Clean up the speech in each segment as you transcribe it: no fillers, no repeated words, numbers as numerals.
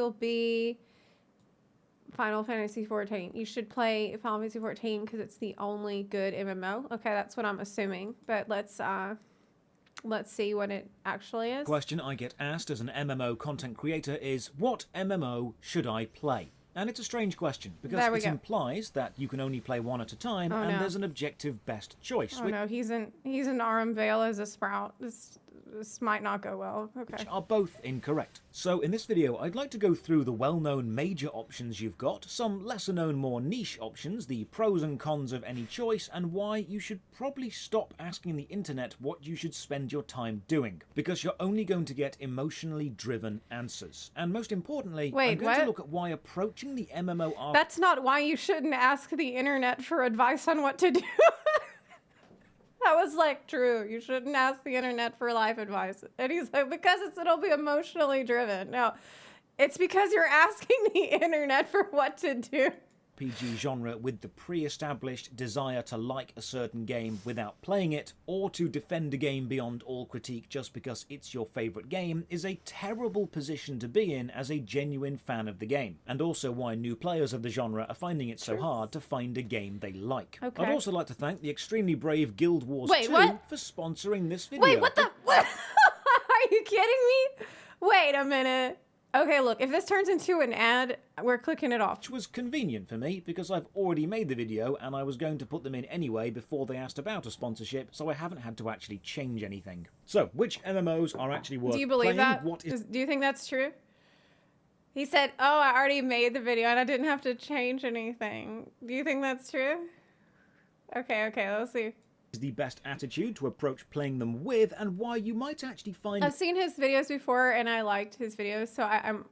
will be Final Fantasy XIV. You should play Final Fantasy XIV because it's the only good MMO. Okay, that's what I'm assuming. But let's see what it actually is. Question I get asked as an MMO content creator is, what MMO should I play? And it's a strange question because it implies that you can only play one at a time, and there's an objective best choice. Oh no, he's in Aram Vale as a sprout. This might not go well. Okay. Which are both incorrect. So in this video, I'd like to go through the well-known major options you've got, some lesser-known, more niche options, the pros and cons of any choice, and why you should probably stop asking the internet what you should spend your time doing, because you're only going to get emotionally driven answers. And most importantly, I'm going to look at why approaching the MMO... That's not why you shouldn't ask the internet for advice on what to do. That was like true. You shouldn't ask the internet for life advice. And he's like, because it'll be emotionally driven. No, it's because you're asking the internet for what to do. RPG genre with the pre-established desire to like a certain game without playing it, or to defend a game beyond all critique just because it's your favourite game, is a terrible position to be in as a genuine fan of the game, and also why new players of the genre are finding it so hard to find a game they like. Okay. I'd also like to thank the extremely brave Guild Wars 2 for sponsoring this video. Wait, what the... What? Are you kidding me? Wait a minute. Okay, look, if this turns into an ad, we're clicking it off. Which was convenient for me, because I've already made the video, and I was going to put them in anyway before they asked about a sponsorship, so I haven't had to actually change anything. So, which MMOs are actually worth playing? Do you believe that? Do you think that's true? He said, oh, I already made the video, and I didn't have to change anything. Do you think that's true? Okay, let's see. Is the best attitude to approach playing them with, and why you might actually find... I've seen his videos before and I liked his videos, so I'm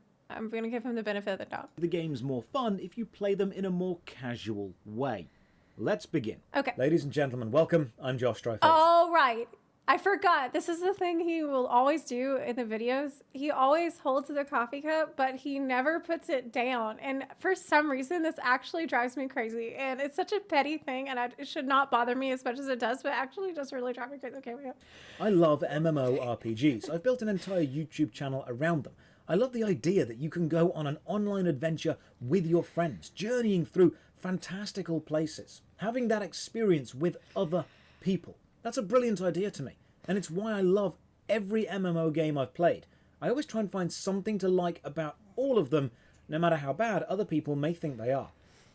gonna give him the benefit of the doubt. The game's more fun if you play them in a more casual way. Let's begin. Okay. Ladies and gentlemen, welcome. I'm Josh Strife Hayes. All right. I forgot. This is the thing he will always do in the videos. He always holds the coffee cup, but he never puts it down. And for some reason, this actually drives me crazy. And it's such a petty thing, and it should not bother me as much as it does, but actually just really drives me crazy. Okay, we go. I love MMORPGs. I've built an entire YouTube channel around them. I love the idea that you can go on an online adventure with your friends, journeying through fantastical places, having that experience with other people. That's a brilliant idea to me, and it's why I love every MMO game I've played. I always try and find something to like about all of them, no matter how bad other people may think they are.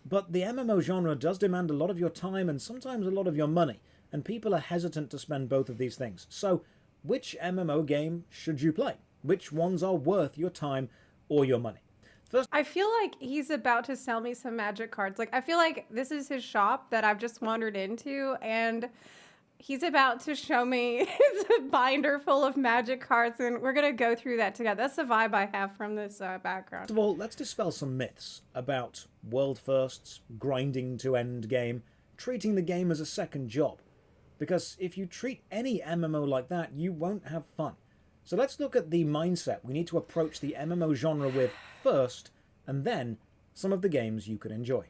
But the MMO genre does demand a lot of your time and sometimes a lot of your money, and people are hesitant to spend both of these things. So, which MMO game should you play? Which ones are worth your time or your money? First, I feel like he's about to sell me some magic cards. Like, I feel like this is his shop that I've just wandered into, and... he's about to show me it's a binder full of magic cards, and we're going to go through that together. That's the vibe I have from this background. First of all, let's dispel some myths about world firsts, grinding to end game, treating the game as a second job. Because if you treat any MMO like that, you won't have fun. So let's look at the mindset we need to approach the MMO genre with first, and then some of the games you could enjoy.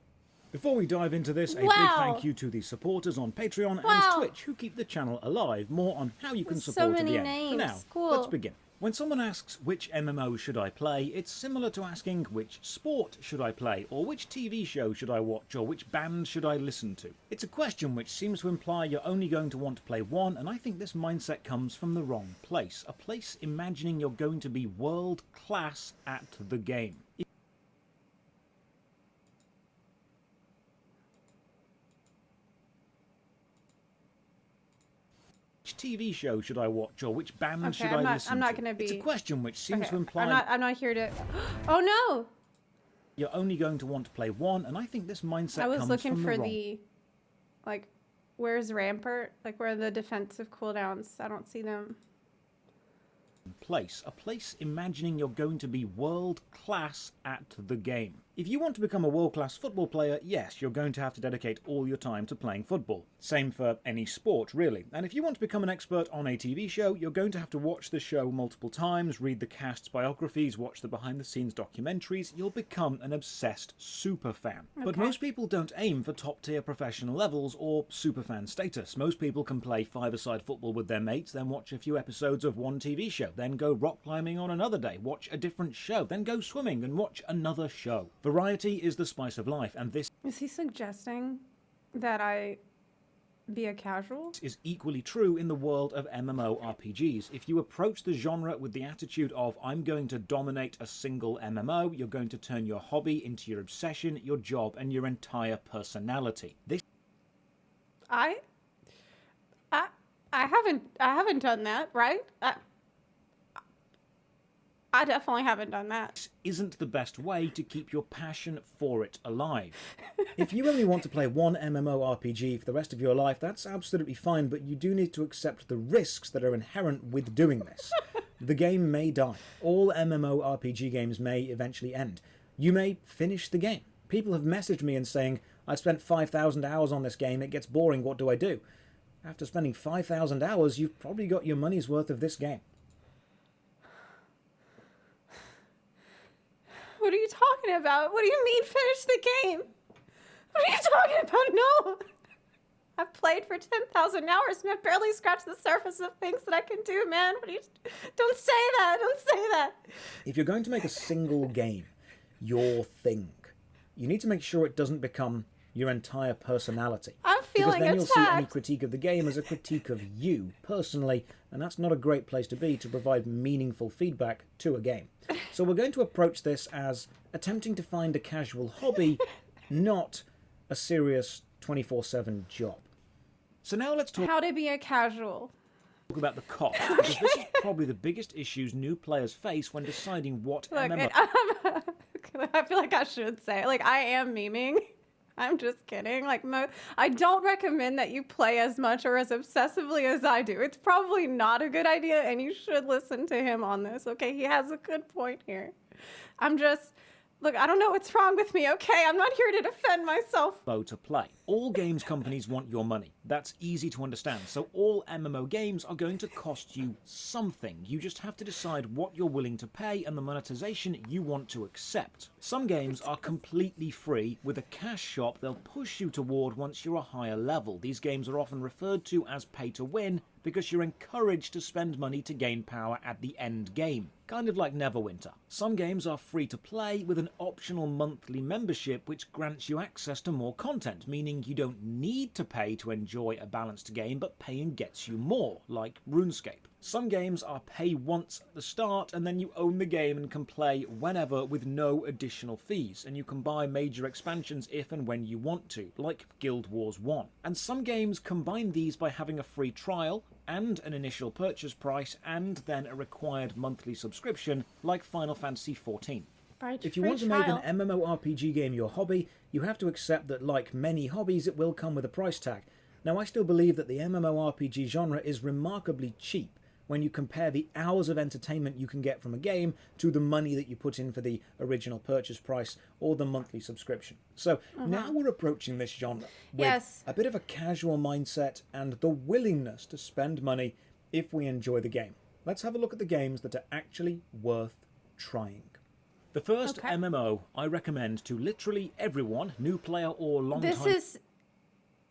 Before we dive into this, a big thank you to the supporters on Patreon and Twitch who keep the channel alive. More on how you can support at the end. For now, let's begin. When someone asks which MMO should I play, it's similar to asking which sport should I play, or which TV show should I watch, or which band should I listen to. It's a question which seems to imply you're only going to want to play one, and I think this mindset comes from the wrong place. A place imagining you're going to be world class at the game. Which TV show should I watch, or which band should I listen to? I'm not going to be... It's a question which seems to imply... I'm not here to... Oh, no! You're only going to want to play one, and I think this mindset comes from the wrong... I was looking for the... Like, where's Rampart? Like, where are the defensive cooldowns? I don't see them. A place imagining you're going to be world class at the game. If you want to become a world-class football player, yes, you're going to have to dedicate all your time to playing football. Same for any sport, really. And if you want to become an expert on a TV show, you're going to have to watch the show multiple times, read the cast's biographies, watch the behind-the-scenes documentaries. You'll become an obsessed superfan. Okay. But most people don't aim for top-tier professional levels or superfan status. Most people can play five-a-side football with their mates, then watch a few episodes of one TV show, then then go rock climbing on another day, watch a different show, then go swimming and watch another show. Variety is the spice of life, and this Is he suggesting that I be a casual? is equally true in the world of MMORPGs. If you approach the genre with the attitude of, I'm going to dominate a single MMO, you're going to turn your hobby into your obsession, your job, and your entire personality. This I haven't done that, right? I definitely haven't done that. isn't the best way to keep your passion for it alive. If you only want to play one MMORPG for the rest of your life, that's absolutely fine, but you do need to accept the risks that are inherent with doing this. The game may die. All MMORPG games may eventually end. You may finish the game. People have messaged me and saying, I spent 5,000 hours on this game, it gets boring, what do I do? After spending 5,000 hours, you've probably got your money's worth of this game. What are you talking about? What do you mean finish the game? What are you talking about? No. I've played for 10,000 hours and I've barely scratched the surface of things that I can do, man. What are you... Don't say that. Don't say that. If you're going to make a single game your thing, you need to make sure it doesn't become your entire personality. I'm feeling because then you'll see any attacked. critique of the game as a critique of you personally, and that's not a great place to be to provide meaningful feedback to a game. So we're going to approach this as attempting to find a casual hobby, not a serious 24/7 job. So now let's talk How to be a casual. about the cost, because this is probably the biggest issues new players face when deciding what Look, MMO... I feel like I should say, like, I am memeing. I'm just kidding. Like, I don't recommend that you play as much or as obsessively as I do. It's probably not a good idea, and you should listen to him on this, okay? He has a good point here. Look, I don't know what's wrong with me, okay? I'm not here to defend myself. to play. All games companies want your money. That's easy to understand. So all MMO games are going to cost you something. You just have to decide what you're willing to pay and the monetization you want to accept. Some games are completely free with a cash shop they'll push you toward once you're a higher level. These games are often referred to as pay to win because you're encouraged to spend money to gain power at the end game. Kind of like Neverwinter. Some games are free to play with an optional monthly membership which grants you access to more content, meaning you don't need to pay to enjoy a balanced game, but paying gets you more, like Runescape. Some games are pay once at the start and then you own the game and can play whenever with no additional fees, and you can buy major expansions if and when you want to, like Guild Wars 1. And some games combine these by having a free trial and an initial purchase price and then a required monthly subscription, like Final Fantasy XIV. If you want to make an MMORPG game your hobby, you have to accept that, like many hobbies, it will come with a price tag. Now, I still believe that the MMORPG genre is remarkably cheap when you compare the hours of entertainment you can get from a game to the money that you put in for the original purchase price or the monthly subscription. So now we're approaching this genre with a bit of a casual mindset and the willingness to spend money if we enjoy the game. Let's have a look at the games that are actually worth trying. The first MMO I recommend to literally everyone, new player or long-time... This is...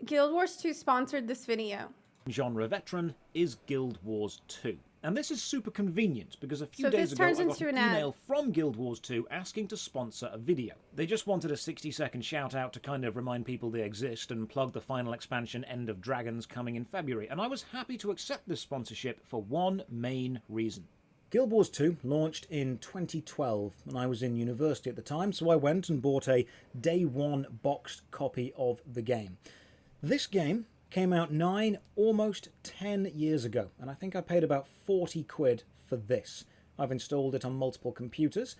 Guild Wars 2 sponsored this video. ...genre veteran is Guild Wars 2. And this is super convenient because a few So days this ago I turns got into an an ad. email from Guild Wars 2 asking to sponsor a video. They just wanted a 60-second shout-out to kind of remind people they exist and plug the final expansion End of Dragons coming in February. And I was happy to accept this sponsorship for one main reason. Guild Wars 2 launched in 2012, and I was in university at the time, so I went and bought a day one boxed copy of the game. This game came out 9, almost 10 years ago, and I think I paid about 40 quid for this. I've installed it on multiple computers,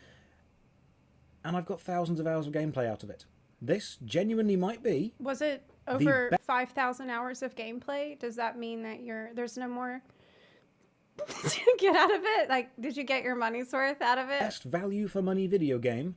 and I've got thousands of hours of gameplay out of it. This genuinely might be... Was it over 5,000 hours of gameplay? Does that mean that there's no more... Did you get out of it? Like, did you get your money's worth out of it? Best value for money video game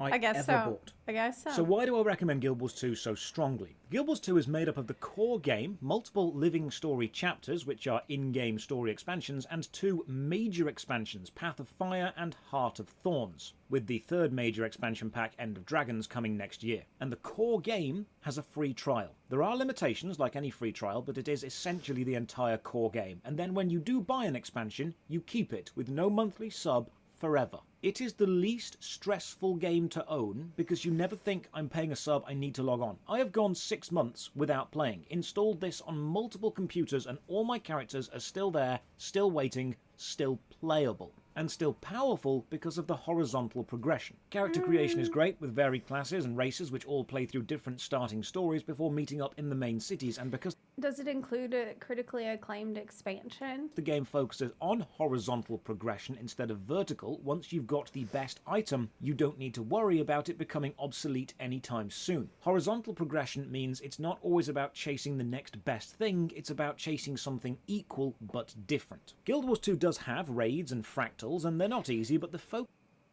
I guess ever so. bought. I guess so. So why do I recommend Guild Wars 2 so strongly? Guild Wars 2 is made up of the core game, multiple living story chapters, which are in-game story expansions, and 2 major expansions, Path of Fire and Heart of Thorns, with the 3rd major expansion pack, End of Dragons, coming next year. And the core game has a free trial. There are limitations, like any free trial, but it is essentially the entire core game. And then when you do buy an expansion, you keep it with no monthly sub forever. It is the least stressful game to own because you never think, I'm paying a sub, I need to log on. I have gone 6 months without playing, installed this on multiple computers, and all my characters are still there, still waiting, still playable. And still powerful because of the horizontal progression. Character creation is great, with varied classes and races which all play through different starting stories before meeting up in the main cities, and because does it include a critically acclaimed expansion? the game focuses on horizontal progression instead of vertical, once you've got the best item, you don't need to worry about it becoming obsolete anytime soon. Horizontal progression means it's not always about chasing the next best thing, it's about chasing something equal but different. Guild Wars 2 does have raids and fractals, and they're not easy, but the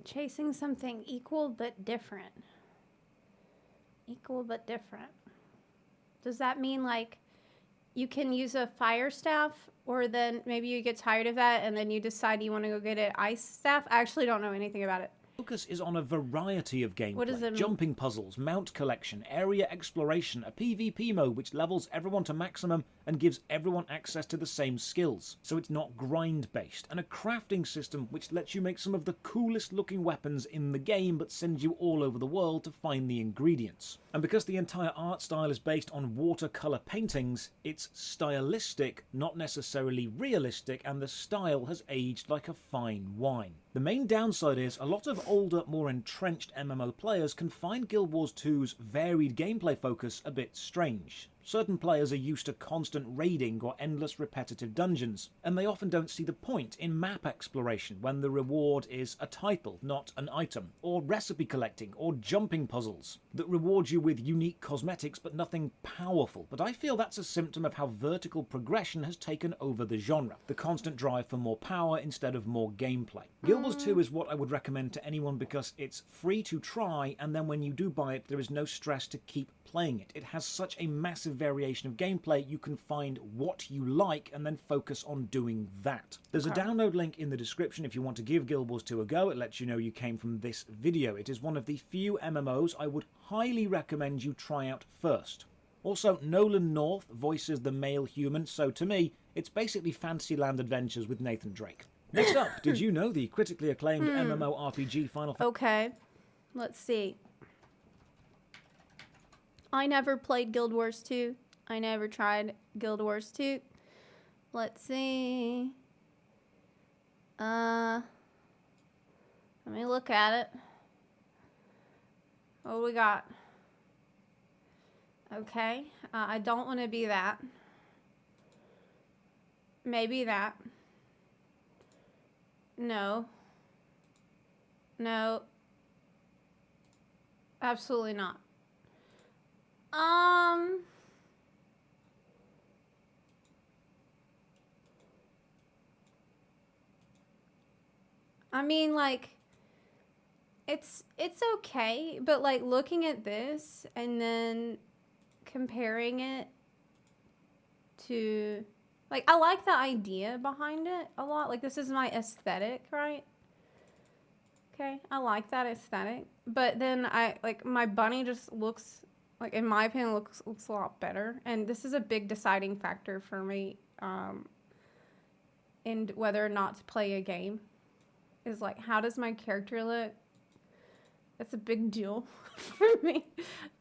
Chasing something equal but different. Equal but different. Does that mean like you can use a fire staff, or then maybe you get tired of that and then you decide you want to go get an ice staff? I actually don't know anything about it. focus is on a variety of gameplay. What does it mean? Jumping puzzles, mount collection, area exploration, a PvP mode which levels everyone to maximum and gives everyone access to the same skills, so it's not grind-based, and a crafting system which lets you make some of the coolest looking weapons in the game but sends you all over the world to find the ingredients. And because the entire art style is based on watercolour paintings, it's stylistic, not necessarily realistic, and the style has aged like a fine wine. The main downside is a lot of older, more entrenched MMO players can find Guild Wars 2's varied gameplay focus a bit strange. Certain players are used to constant raiding or endless repetitive dungeons, and they often don't see the point in map exploration when the reward is a title, not an item, or recipe collecting, or jumping puzzles that reward you with unique cosmetics but nothing powerful. But I feel that's a symptom of how vertical progression has taken over the genre, the constant drive for more power instead of more gameplay. Guild Wars 2 is what I would recommend to anyone because it's free to try, and then when you do buy it, there is no stress to keep playing it. It has such a massive variation of gameplay, you can find what you like and then focus on doing that. There's a download link in the description if you want to give Guild Wars 2 a go. It lets you know you came from this video. It is one of the few MMOs I would highly recommend you try out first. Also, Nolan North voices the male human, so to me, it's basically Fantasyland Adventures with Nathan Drake. Next up, did you know the critically acclaimed MMORPG Final Fantasy? Okay, let's see. I never played Guild Wars 2. I never tried Guild Wars 2. Let's see. Let me look at it. What do we got? Okay. I don't want to be that. Maybe that. No. No. Absolutely not. I mean, like, it's okay, but like looking at this and then comparing it to, like, I like the idea behind it a lot. Like, this is my aesthetic, right? Okay, I like that aesthetic, but then my bunny just looks, like, in my opinion, looks a lot better, and this is a big deciding factor for me, in whether or not to play a game, is like, how does my character look? That's a big deal for me.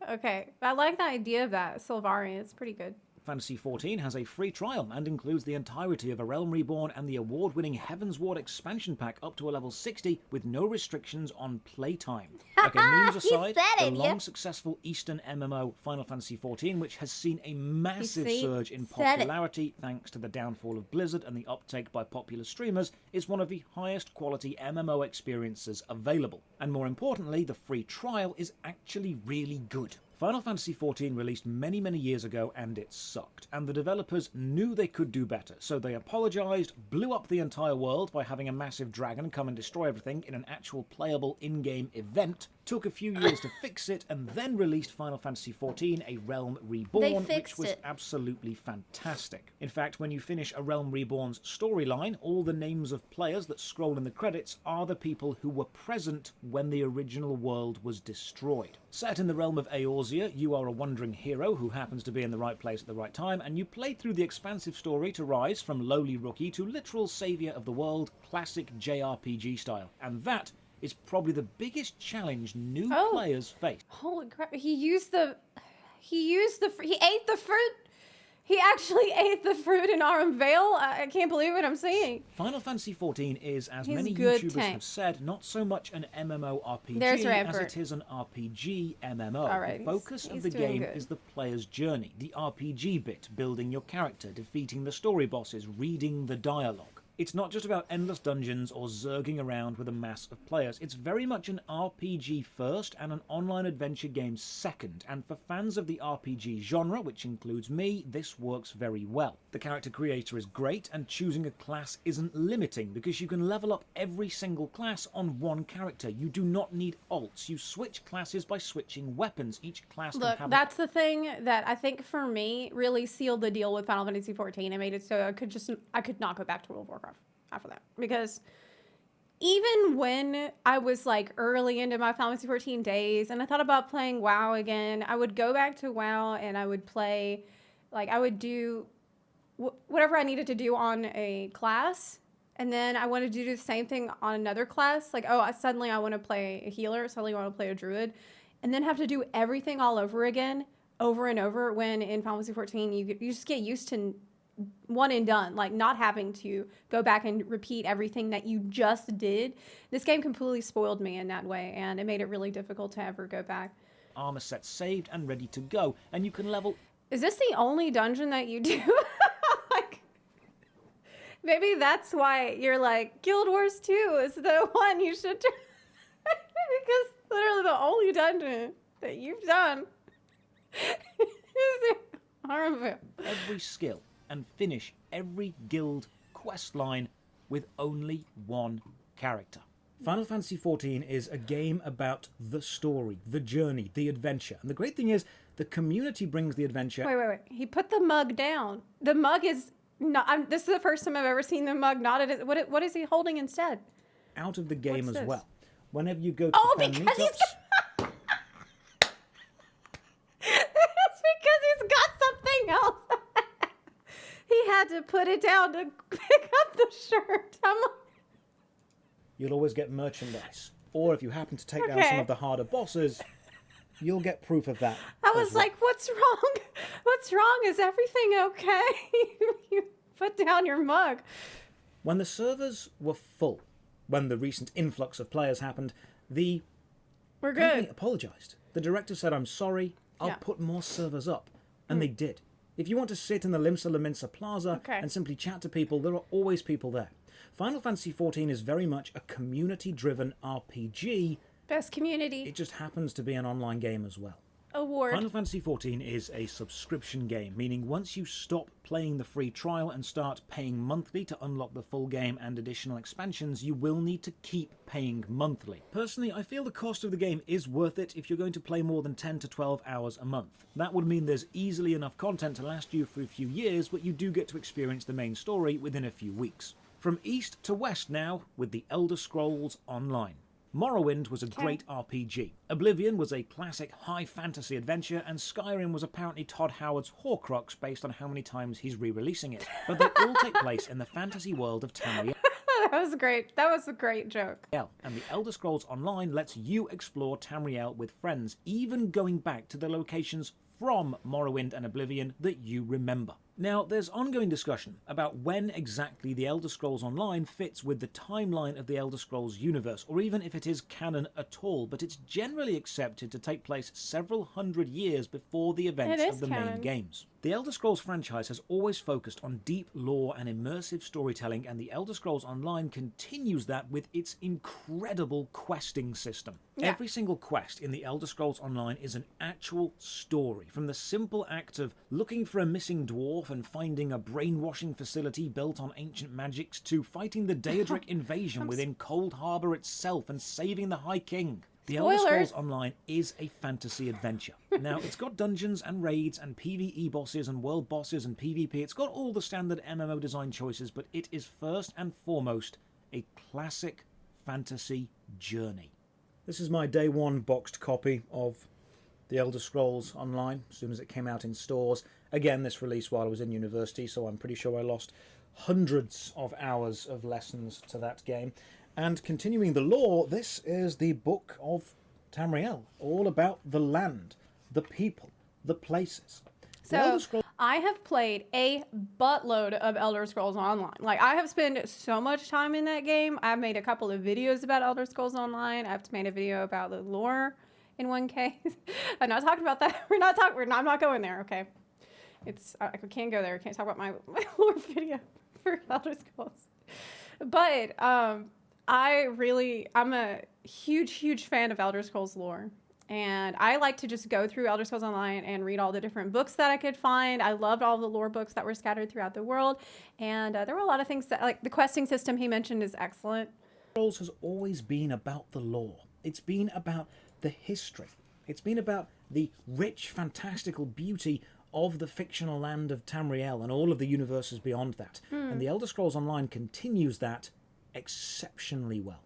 Okay, I like the idea of that, Sylvaria, it's pretty good. Fantasy XIV has a free trial and includes the entirety of A Realm Reborn and the award-winning Heavensward expansion pack up to a level 60 with no restrictions on playtime. Okay, memes aside, the long successful Eastern MMO Final Fantasy XIV, which has seen a massive surge in popularity thanks to the downfall of Blizzard and the uptake by popular streamers, is one of the highest quality MMO experiences available. And more importantly, the free trial is actually really good. Final Fantasy XIV released many, many years ago and it sucked, and the developers knew they could do better, so they apologised, blew up the entire world by having a massive dragon come and destroy everything in an actual playable in-game event, took a few years to fix it, and then released Final Fantasy XIV A Realm Reborn, which was absolutely fantastic. In fact, when you finish A Realm Reborn's storyline, all the names of players that scroll in the credits are the people who were present when the original world was destroyed. Set in the realm of Eorzea, you are a wandering hero who happens to be in the right place at the right time, and you play through the expansive story to rise from lowly rookie to literal saviour of the world, classic JRPG style. And that is probably the biggest challenge new players face. Holy crap, he ate the fruit. He actually ate the fruit in Aurum Vale. I can't believe what I'm seeing. Final Fantasy XIV is, as many YouTubers have said, not so much an MMORPG as it is an RPG MMO. Right, the focus of the game is the player's journey, the RPG bit, building your character, defeating the story bosses, reading the dialogue. It's not just about endless dungeons or zerging around with a mass of players. It's very much an RPG first and an online adventure game second. And for fans of the RPG genre, which includes me, this works very well. The character creator is great, and choosing a class isn't limiting because you can level up every single class on one character. You do not need alts. You switch classes by switching weapons. Each class can have... That's the thing that I think for me really sealed the deal with Final Fantasy XIV and made it so I could not go back to World of Warcraft after that, because even when I was like early into my Final Fantasy XIV days and I thought about playing WoW again, I would go back to WoW and I would play, like I would do whatever I needed to do on a class, and then I wanted to do the same thing on another class, like suddenly I want to play a healer, suddenly I want to play a druid, and then have to do everything all over again over and over, when in Final Fantasy XIV you just get used to one and done, like not having to go back and repeat everything that you just did. This game completely spoiled me in that way, and it made it really difficult to ever go back. Armor set saved and ready to go, and you can level... Is this the only dungeon that you do? Like, maybe that's why you're like, Guild Wars 2 is the one you should do. Because literally the only dungeon that you've done is Aurum Vale. Every skill and finish every guild quest line with only one character. Final Fantasy XIV is a game about the story, the journey, the adventure. And the great thing is, the community brings the adventure... Wait. He put the mug down. The mug is not... this is the first time I've ever seen the mug knotted. What is he holding instead? Out of the game as well. Whenever you go to fan meetups... It's because he's got something else. He had to put it down to pick up the shirt. You'll always get merchandise. Or if you happen to take down some of the harder bosses, you'll get proof of that. I was like, what's wrong? What's wrong? Is everything okay? You put down your mug. When the servers were full, when the recent influx of players happened, the company apologized. The director said, I'm sorry, I'll put more servers up. And they did. If you want to sit in the Limsa Lominsa Plaza and simply chat to people, there are always people there. Final Fantasy XIV is very much a community-driven RPG. Best community. It just happens to be an online game as well. Award. Final Fantasy XIV is a subscription game, meaning once you stop playing the free trial and start paying monthly to unlock the full game and additional expansions, you will need to keep paying monthly. Personally, I feel the cost of the game is worth it if you're going to play more than 10 to 12 hours a month. That would mean there's easily enough content to last you for a few years, but you do get to experience the main story within a few weeks. From east to west now, with the Elder Scrolls Online. Morrowind was a great RPG. Oblivion was a classic high fantasy adventure, and Skyrim was apparently Todd Howard's Horcrux based on how many times he's re-releasing it. But they all take place in the fantasy world of Tamriel. That was great. That was a great joke. And the Elder Scrolls Online lets you explore Tamriel with friends, even going back to the locations from Morrowind and Oblivion that you remember. Now, there's ongoing discussion about when exactly The Elder Scrolls Online fits with the timeline of the Elder Scrolls universe, or even if it is canon at all, but it's generally accepted to take place several hundred years before the events of the main games. The Elder Scrolls franchise has always focused on deep lore and immersive storytelling, and The Elder Scrolls Online continues that with its incredible questing system. Yeah. Every single quest in The Elder Scrolls Online is an actual story, from the simple act of looking for a missing dwarf and finding a brainwashing facility built on ancient magics to fighting the Daedric invasion within Cold Harbor itself and saving the High King. The Elder Scrolls Online is a fantasy adventure. Now, it's got dungeons and raids and PvE bosses and world bosses and PvP. It's got all the standard MMO design choices, but it is first and foremost a classic fantasy journey. This is my day one boxed copy of The Elder Scrolls Online, as soon as it came out in stores. Again, this released while I was in university, so I'm pretty sure I lost hundreds of hours of lessons to that game. And continuing the lore, this is the Book of Tamriel, all about the land, the people, the places. So I have played a buttload of Elder Scrolls Online. Like, I have spent so much time in that game. I've made a couple of videos about Elder Scrolls Online. I've made a video about the lore in one case. I'm not talking about that. I'm not going there, okay? I can't go there. I can't talk about my lore video for Elder Scrolls. But I'm a huge fan of Elder Scrolls lore. And I like to just go through Elder Scrolls Online and read all the different books that I could find. I loved all the lore books that were scattered throughout the world. And there were a lot of things that, like the questing system he mentioned is excellent. Scrolls has always been about the lore. It's been about the history. It's been about the rich, fantastical beauty of the fictional land of Tamriel and all of the universes beyond that. And the Elder Scrolls Online continues that exceptionally well.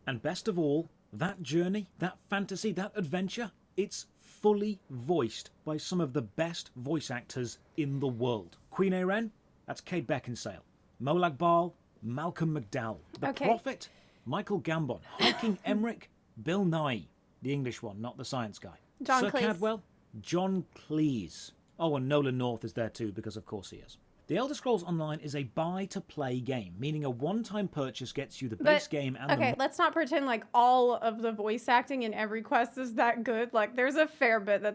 And best of all, that journey, that fantasy, that adventure, it's fully voiced by some of the best voice actors in the world. Queen Ayrenn, that's Kate Beckinsale. Molag Bal, Malcolm McDowell. The Prophet, Michael Gambon. High King Emmerich, Bill Nighy. The English one, not the science guy. John Cleese. Cadwell, John Cleese. Oh, and Nolan North is there too, because of course he is. The Elder Scrolls Online is a buy-to-play game, meaning a one-time purchase gets you the base game and let's not pretend like all of the voice acting in Everquest is that good. Like, there's a fair bit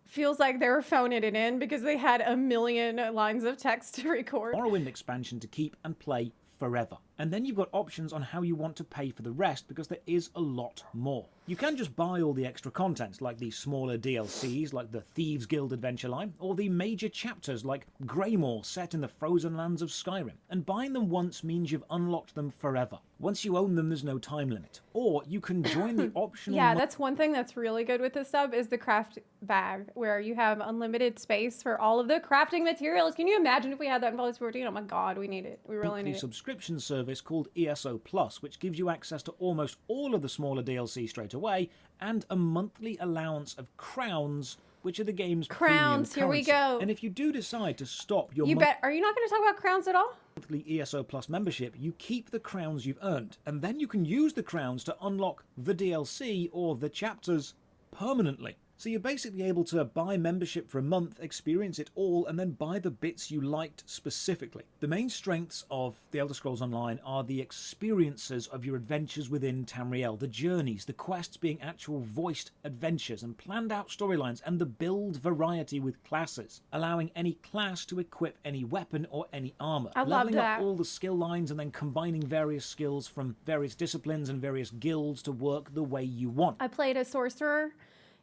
feels like they were phoning it in because they had a million lines of text to record. Morrowind expansion to keep and play forever. And then you've got options on how you want to pay for the rest, because there is a lot more. You can just buy all the extra content, like the smaller DLCs, like the Thieves Guild adventure line, or the major chapters like Greymoor set in the frozen lands of Skyrim. And buying them once means you've unlocked them forever. Once you own them, there's no time limit. Or you can join the optional... Yeah, that's one thing that's really good with this sub is the craft bag, where you have unlimited space for all of the crafting materials. Can you imagine if we had that in Fallout 14? Oh my god, we need it. We really need it. Subscription service called ESO Plus, which gives you access to almost all of the smaller DLC straight away, and a monthly allowance of crowns, which are the game's crowns. Here we go. And if you do decide to stop your are you not going to talk about crowns at all? Monthly ESO Plus membership, you keep the crowns you've earned, and then you can use the crowns to unlock the DLC or the chapters permanently. So you're basically able to buy membership for a month, experience it all, and then buy the bits you liked specifically. The main strengths of The Elder Scrolls Online are the experiences of your adventures within Tamriel, the journeys, the quests being actual voiced adventures and planned out storylines, and the build variety with classes, allowing any class to equip any weapon or any armor. I love leveling that. up all the skill lines and then combining various skills from various disciplines and various guilds to work the way you want. I played a sorcerer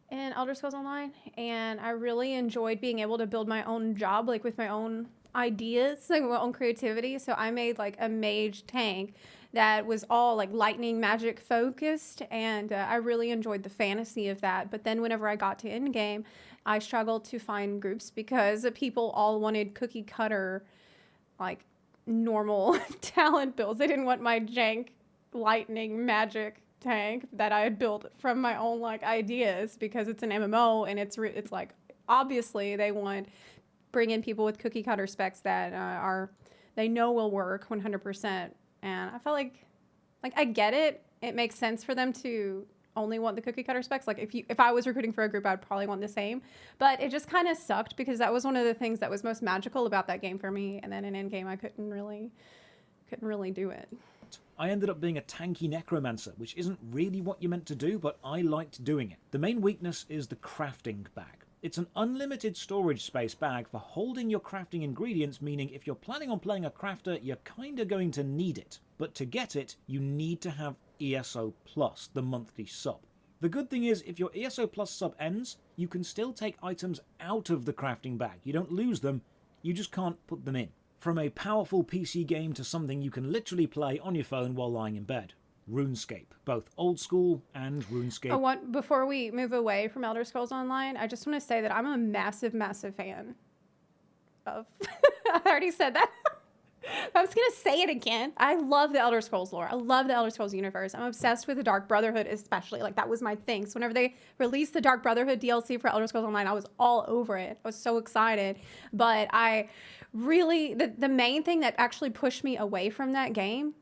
in Elder Scrolls Online, and I really enjoyed being able to build my own job, like with my own ideas, like my own creativity. So I made like a mage tank that was all like lightning magic focused, and I really enjoyed the fantasy of that. But then whenever I got to end game, I struggled to find groups because people all wanted cookie cutter, like normal talent builds. They didn't want my jank lightning magic tank that I had built from my own like ideas, because it's an MMO and it's like obviously they want bring in people with cookie cutter specs that they know will work 100%. And I felt like I get it. It makes sense for them to only want the cookie cutter specs. Like if I was recruiting for a group, I'd probably want the same. But it just kind of sucked because that was one of the things that was most magical about that game for me. And then in endgame, I couldn't really do it. I ended up being a tanky necromancer, which isn't really what you're meant to do, but I liked doing it. The main weakness is the crafting bag. It's an unlimited storage space bag for holding your crafting ingredients, meaning if you're planning on playing a crafter, you're kinda going to need it. But to get it, you need to have ESO Plus, the monthly sub. The good thing is, if your ESO Plus sub ends, you can still take items out of the crafting bag. You don't lose them, you just can't put them in. From a powerful PC game to something you can literally play on your phone while lying in bed. RuneScape, both old school and RuneScape. Before we move away from Elder Scrolls Online, I just want to say that I'm a massive, massive fan of... I already said that. I'm just going to say it again. I love the Elder Scrolls lore. I love the Elder Scrolls universe. I'm obsessed with the Dark Brotherhood especially. Like, that was my thing. So whenever they released the Dark Brotherhood DLC for Elder Scrolls Online, I was all over it. I was so excited. But I really... The main thing that actually pushed me away from that game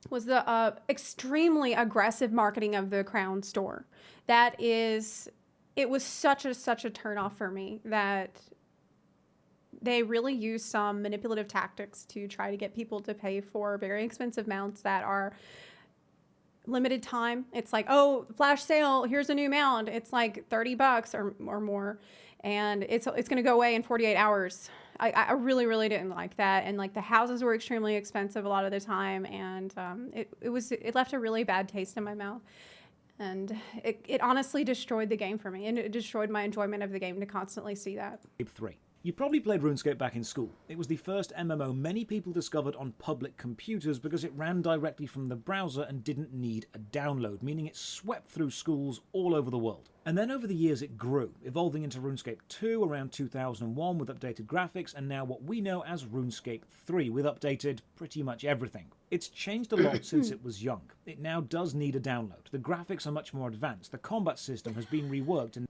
was the extremely aggressive marketing of the Crown store. It was such a turnoff for me that they really use some manipulative tactics to try to get people to pay for very expensive mounts that are limited time. It's like, oh, flash sale, here's a new mount. It's like $30 or more, and it's going to go away in 48 hours. I really, really didn't like that. And like the houses were extremely expensive a lot of the time. And it left a really bad taste in my mouth. And it honestly destroyed the game for me. And it destroyed my enjoyment of the game to constantly see that. 3. You probably played RuneScape back in school. It was the first MMO many people discovered on public computers because it ran directly from the browser and didn't need a download, meaning it swept through schools all over the world. And then over the years it grew, evolving into RuneScape 2 around 2001 with updated graphics, and now what we know as RuneScape 3 with updated pretty much everything. It's changed a lot since it was young. It now does need a download. The graphics are much more advanced. The combat system has been reworked and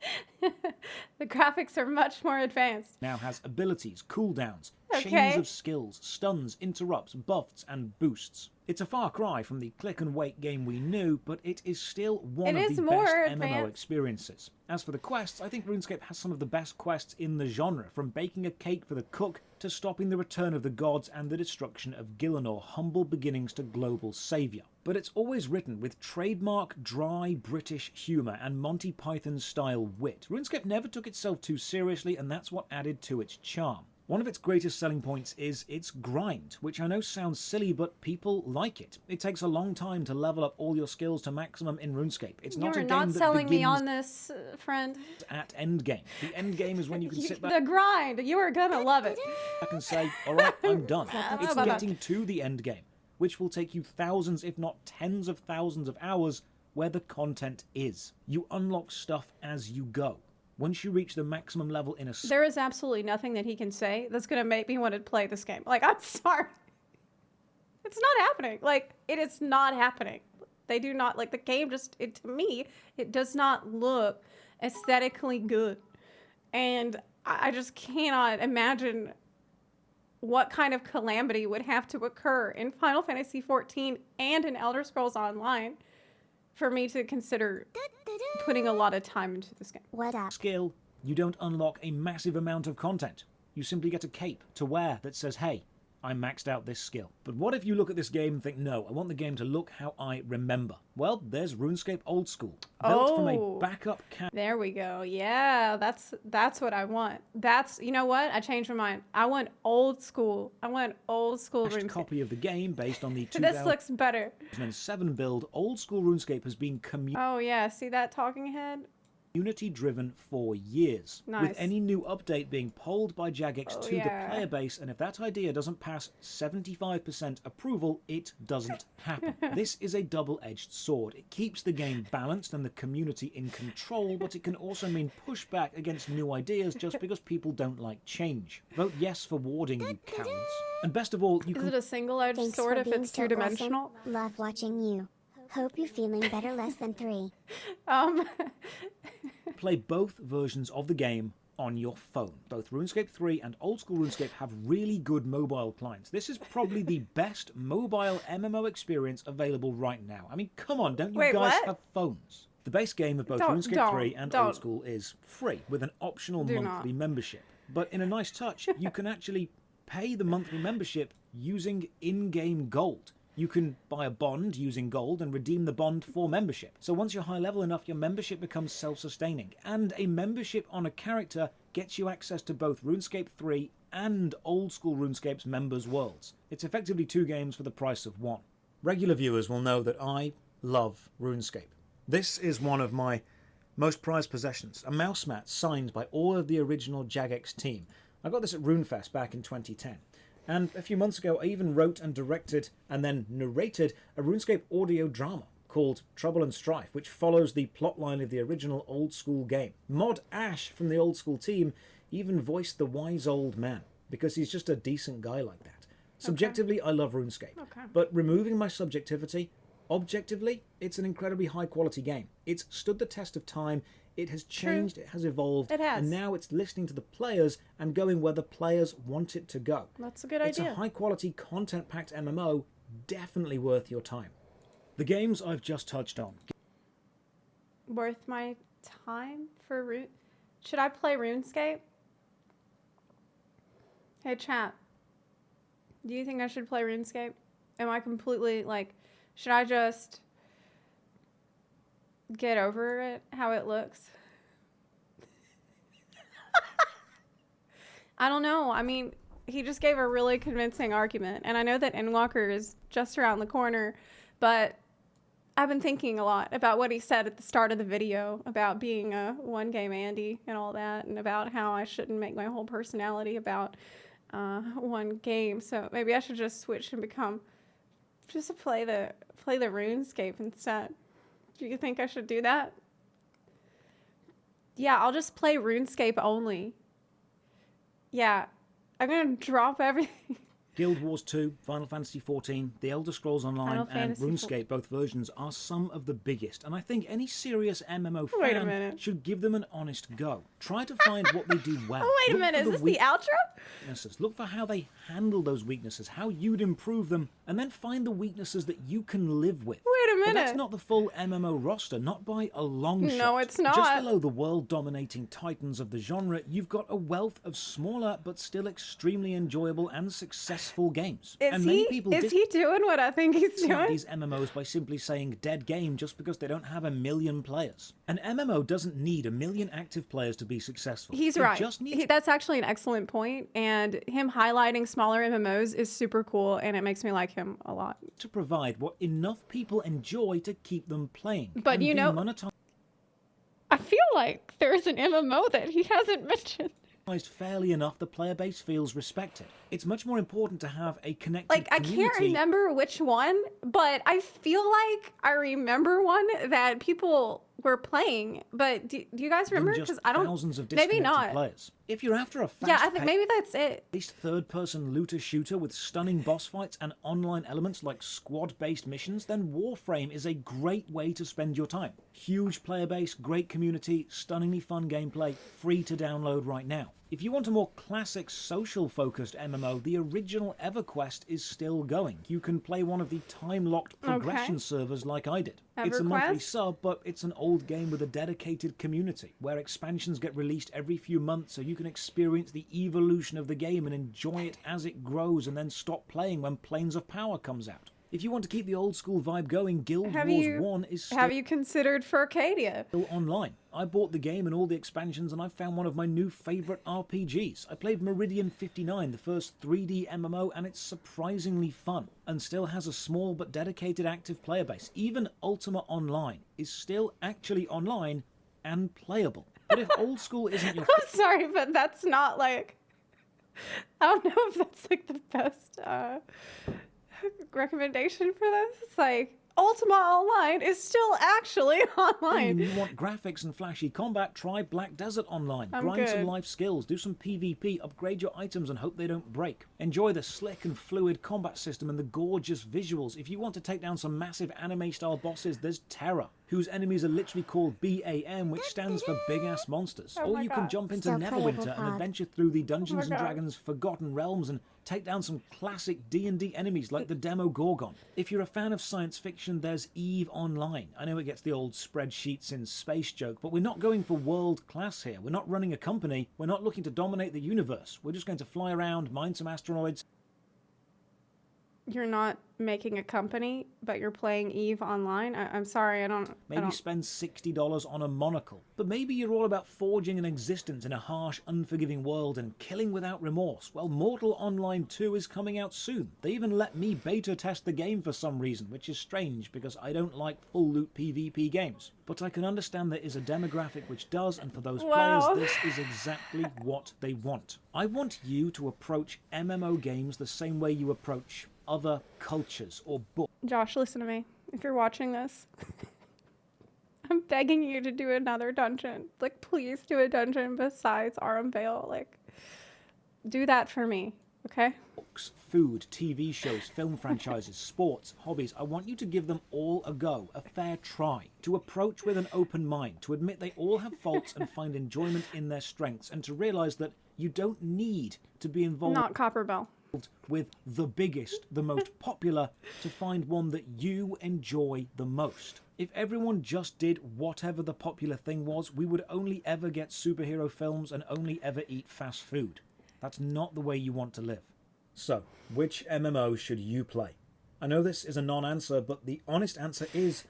the graphics are much more advanced. Now has abilities, cooldowns, chains of skills, stuns, interrupts, buffs, and boosts. It's a far cry from the click and wait game we knew, but it is still one of the best MMO experiences. As for the quests, I think RuneScape has some of the best quests in the genre, from baking a cake for the cook to stopping the return of the gods and the destruction of Gielinor, humble beginnings to global saviour. But it's always written with trademark dry British humour and Monty Python style wit. RuneScape never took itself too seriously, and that's what added to its charm. One of its greatest selling points is its grind, which I know sounds silly, but people like it. It takes a long time to level up all your skills to maximum in RuneScape. It's not a game that begins... You're not selling me on this, friend. ...at endgame. The endgame is when you can sit back... The grind! You are gonna love it. ...back and say, alright, I'm done. It's getting to the endgame, which will take you thousands, if not tens of thousands of hours, where the content is. You unlock stuff as you go. Once you reach the maximum level in a... There is absolutely nothing that he can say that's going to make me want to play this game. Like, I'm sorry. It's not happening. Like, it is not happening. They do not... Like, the game just... to me, it does not look aesthetically good. And I just cannot imagine what kind of calamity would have to occur in Final Fantasy XIV and in Elder Scrolls Online for me to consider putting a lot of time into this game. What up? Skill, you don't unlock a massive amount of content. You simply get a cape to wear that says, hey, I maxed out this skill. But what if you look at this game and think, no, I want the game to look how I remember? Well, there's RuneScape Old School, built from a backup There we go. Yeah, that's what I want. You know what? I changed my mind. I want old school. I want old school RuneScape. Copy of the game based on the This looks better. 2007 build. Old School RuneScape has been Oh yeah, see that talking head? Community-driven for years, nice. with any new update being polled by Jagex to the player base, and if that idea doesn't pass 75% approval, it doesn't happen. This is a double-edged sword. It keeps the game balanced and the community in control, but it can also mean pushback against new ideas just because people don't like change. Vote yes for warding, you cowards. And best of all, you can... Is it a single-edged sword if it's two-dimensional? Awesome. Love watching you. Hope you're feeling better less than 3. Play both versions of the game on your phone. Both RuneScape 3 and Old School RuneScape have really good mobile clients. This is probably the best mobile MMO experience available right now. I mean, come on, don't you guys have phones? The base game of both RuneScape 3 and Old School is free, with an optional monthly membership. But in a nice touch, you can actually pay the monthly membership using in-game gold. You can buy a bond using gold and redeem the bond for membership. So once you're high level enough, your membership becomes self-sustaining. And a membership on a character gets you access to both RuneScape 3 and Old School RuneScape's members' worlds. It's effectively 2 games for the price of 1. Regular viewers will know that I love RuneScape. This is one of my most prized possessions, a mouse mat signed by all of the original Jagex team. I got this at RuneFest back in 2010. And a few months ago, I even wrote and directed and then narrated a RuneScape audio drama called Trouble and Strife, which follows the plotline of the original Old School game. Mod Ash from the Old School team even voiced the wise old man, because he's just a decent guy like that. Subjectively, I love RuneScape, but removing my subjectivity, objectively, it's an incredibly high-quality game. It's stood the test of time, it has changed, it has evolved, and now it's listening to the players and going where the players want it to go. That's a good idea. It's a high-quality, content-packed MMO, definitely worth your time. The games I've just touched on. Worth my time for Rune? Should I play RuneScape? Hey, chat. Do you think I should play RuneScape? Am I completely, like, should I just get over it, how it looks? I don't know. I mean, he just gave a really convincing argument. And I know that Endwalker is just around the corner, but I've been thinking a lot about what he said at the start of the video about being a one-game Andy and all that, and about how I shouldn't make my whole personality about one game. So maybe I should just switch and become just to play the RuneScape instead. Do you think I should do that? Yeah, I'll just play RuneScape only. Yeah, I'm gonna drop everything. Guild Wars 2, Final Fantasy XIV, The Elder Scrolls Online, and RuneScape, both versions, are some of the biggest, and I think any serious MMO fan should give them an honest go. Try to find what they do well. Oh, wait a minute, is this the outro? Weaknesses. Look for how they handle those weaknesses, how you'd improve them, and then find the weaknesses that you can live with. Wait a minute. But that's not the full MMO roster, not by a long shot. No, it's not. Just below the world-dominating titans of the genre, you've got a wealth of smaller but still extremely enjoyable and successful games. Is he doing what I think he's doing? These MMOs by simply saying dead game just because they don't have 1 million players. An MMO doesn't need 1 million active players to be successful. He's right. That's actually an excellent point, and him highlighting smaller MMOs is super cool, and it makes me like him a lot. To provide what enough people enjoy to keep them playing. But you know, I feel like there's an MMO that he hasn't mentioned. Fairly enough, the player base feels respected. It's much more important to have a connected community. I can't remember which one, but I feel like I remember one that people were playing. But do you guys remember? Because I don't. Thousands of disconnected players. If you're after a fast, I think maybe that's it. At least third-person looter shooter with stunning boss fights and online elements like squad-based missions, then Warframe is a great way to spend your time. Huge player base, great community, stunningly fun gameplay, free to download right now. If you want a more classic social-focused MMO, the original Everquest is still going. You can play one of the time-locked progression servers like I did. Everquest? It's a monthly sub, but it's an old game with a dedicated community, where expansions get released every few months so you can experience the evolution of the game and enjoy it as it grows and then stop playing when Planes of Power comes out. If you want to keep the old school vibe going, Guild Wars 1 is still... Have you considered Furcadia? ...still online. I bought the game and all the expansions and I found one of my new favourite RPGs. I played Meridian 59, the first 3D MMO, and it's surprisingly fun and still has a small but dedicated active player base. Even Ultima Online is still actually online and playable. But if old school isn't your... I'm sorry, but that's not like... I don't know if that's like the best recommendation for this. It's like, Ultima Online is still actually online. When you want graphics and flashy combat, try Black Desert Online. Grind some life skills, do some PvP, upgrade your items and hope they don't break. Enjoy the slick and fluid combat system and the gorgeous visuals. If you want to take down some massive anime-style bosses, there's Terra. whose enemies are literally called BAM, which stands for Big Ass Monsters. Oh or my you can God. jump into Still playable Neverwinter and pod. adventure through the Dungeons and God. Dragons Forgotten Realms and take down some classic D&D enemies like the Demo Gorgon. If you're a fan of science fiction, there's EVE Online. I know it gets the old spreadsheets in space joke, but we're not going for world class here. We're not running a company. We're not looking to dominate the universe. We're just going to fly around, mine some asteroids. You're not making a company, but you're playing EVE Online? I'm sorry, I don't... Maybe spend $60 on a monocle. But maybe you're all about forging an existence in a harsh, unforgiving world and killing without remorse. Well, Mortal Online 2 is coming out soon. They even let me beta test the game for some reason, which is strange because I don't like full loot PvP games. But I can understand there is a demographic which does, and for those Wow. players, this is exactly what they want. I want you to approach MMO games the same way you approach other cultures or books. Josh, listen to me. If you're watching this, I'm begging you to do another dungeon. Like, please do a dungeon besides Aram Vale. Like, do that for me, okay? Books, food, TV shows, film franchises, sports, hobbies. I want you to give them all a go, a fair try, to approach with an open mind, to admit they all have faults and find enjoyment in their strengths, and to realize that you don't need to be involved Not Copper Bell. with the biggest, the most popular, to find one that you enjoy the most. If everyone just did whatever the popular thing was, we would only ever get superhero films and only ever eat fast food. That's not the way you want to live. So, which MMO should you play? I know this is a non-answer, but the honest answer is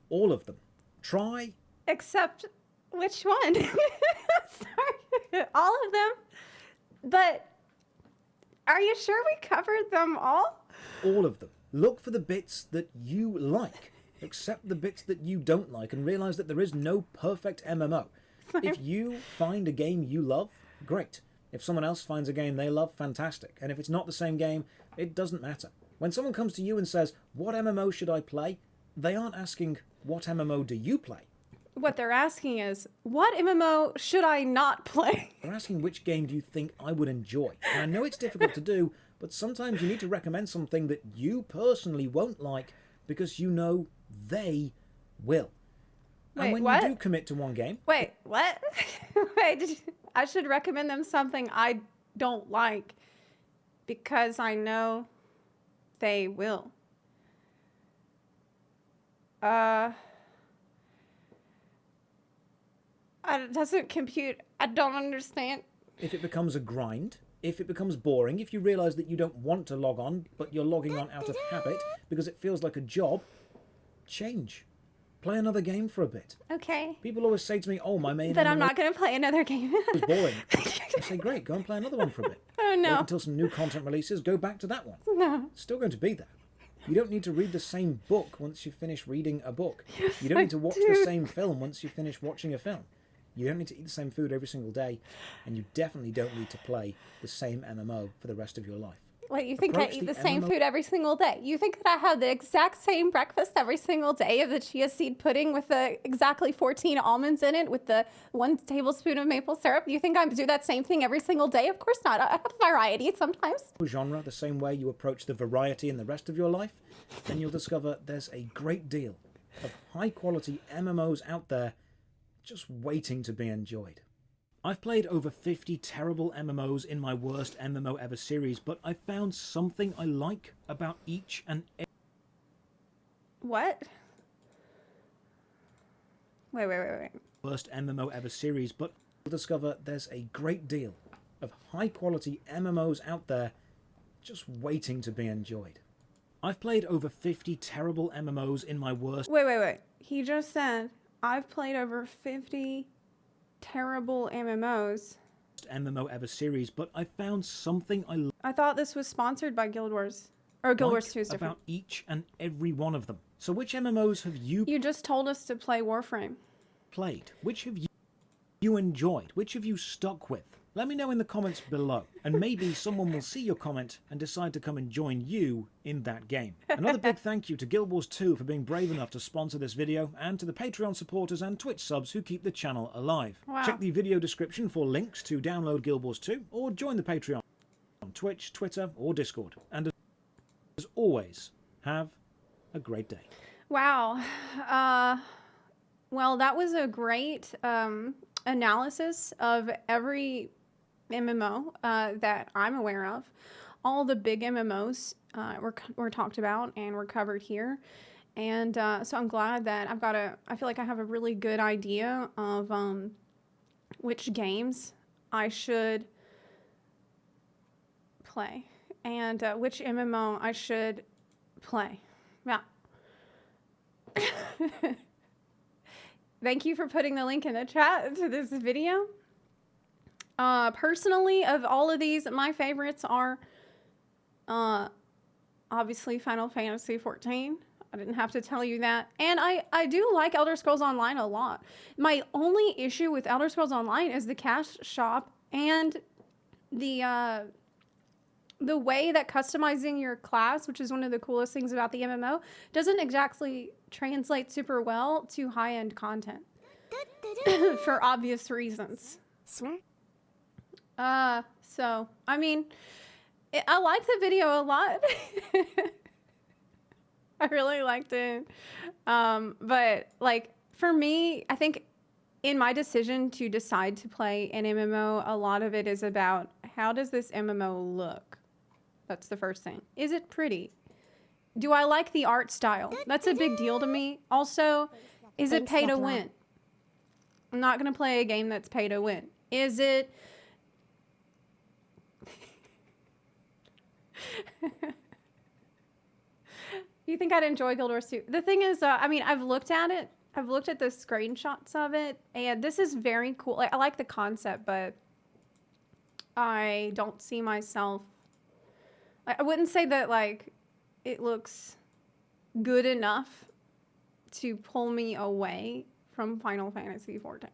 all of them. Try. Except, which one? Sorry. All of them? But... are you sure we covered them all? All of them. Look for the bits that you like. Accept the bits that you don't like and realize that there is no perfect MMO. If you find a game you love, great. If someone else finds a game they love, fantastic. And if it's not the same game, it doesn't matter. When someone comes to you and says, what MMO should I play? They aren't asking, what MMO do you play? What they're asking is, what MMO should I not play? They're asking which game do you think I would enjoy. And I know it's difficult to do, but sometimes you need to recommend something that you personally won't like because you know they will. Wait, and when what? you do commit to one game, Wait, what? Wait, I should recommend them something I don't like because I know they will. It doesn't compute. I don't understand. if it becomes a grind, if it becomes boring, if you realize that you don't want to log on, but you're logging on out of habit because it feels like a job, change. Play another game for a bit. Okay. People always say to me, oh, my main Then I'm MMO not going to play another game. is boring. I say, great, go and play another one for a bit. Oh, Wait no. until some new content releases, go back to that one. No. It's still going to be there. You don't need to read the same book once you finish reading a book. You don't need to watch the same film once you finish watching a film. You don't need to eat the same food every single day, and you definitely don't need to play the same MMO for the rest of your life. Wait, you think Approach I eat the the same MMO food every single day? You think that I have the exact same breakfast every single day of the chia seed pudding with the exactly 14 almonds in it with the 1 tablespoon of maple syrup? You think I do that same thing every single day? Of course not. I have variety sometimes. Genre the same way you approach the variety in the rest of your life, then you'll discover there's a great deal of high-quality MMOs out there just waiting to be enjoyed. I've played over 50 terrible MMOs in my worst MMO ever series, but I found something I like about each and every What? Wait. worst MMO ever series, but you'll discover there's a great deal of high-quality MMOs out there just waiting to be enjoyed. I've played over 50 terrible MMOs in my worst Wait. He just said, I've played over 50 terrible MMOs. MMO ever series, but I found something I I thought this was sponsored by Guild Wars. Or Guild Wars 2 is different. about each and every one of them. So which MMOs have you You just told us to play Warframe. played? Which have you enjoyed? Which have you stuck with? Let me know in the comments below, and maybe someone will see your comment and decide to come and join you in that game. Another big thank you to Guild Wars 2 for being brave enough to sponsor this video, and to the Patreon supporters and Twitch subs who keep the channel alive. Wow. Check the video description for links to download Guild Wars 2, or join the Patreon on Twitch, Twitter, or Discord. And as always, have a great day. Wow. Well, that was a great analysis of every MMO that I'm aware of. All the big MMOs were talked about and were covered here. And so I'm glad that I feel like I have a really good idea of which games I should play and which MMO I should play. Yeah. Thank you for putting the link in the chat to this video. Personally, of all of these, my favorites are obviously Final Fantasy XIV. I didn't have to tell you that. And I do like Elder Scrolls Online a lot. My only issue with Elder Scrolls Online is the cash shop and the way that customizing your class, which is one of the coolest things about the MMO, doesn't exactly translate super well to high-end content for obvious reasons. Swear? So, I mean, I liked the video a lot. I really liked it. But like for me, I think in my decision to decide to play an MMO, a lot of it is about how does this MMO look? That's the first thing. Is it pretty? Do I like the art style? That's a big deal to me. Also, is it pay to win? I'm not going to play a game that's pay to win. Is it... You think I'd enjoy Guild Wars 2? The thing is, I mean, I've looked at it. I've looked at the screenshots of it, and this is very cool. I like the concept, but I don't see myself... I wouldn't say that, like, it looks good enough to pull me away from Final Fantasy XIV.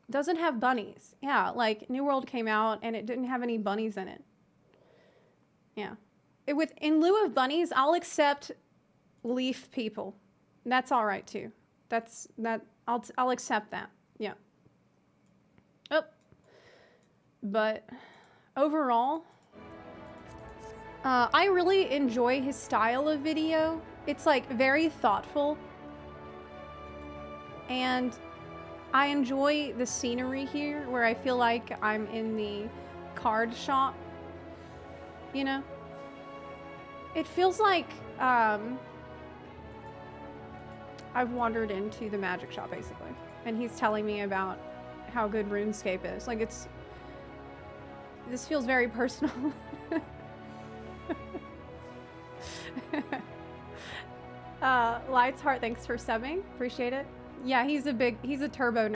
Doesn't have bunnies. Yeah, like, New World came out, and it didn't have any bunnies in it. Yeah. In lieu of bunnies, I'll accept leaf people. That's all right too. I'll accept that. Yeah. Oh. But overall, I really enjoy his style of video. It's like very thoughtful, and I enjoy the scenery here, where I feel like I'm in the card shop. You know. It feels like I've wandered into the magic shop, basically. And he's telling me about how good Runescape is. Like, this feels very personal. Lights Heart, thanks for subbing. Appreciate it. Yeah, he's a turbo nerd.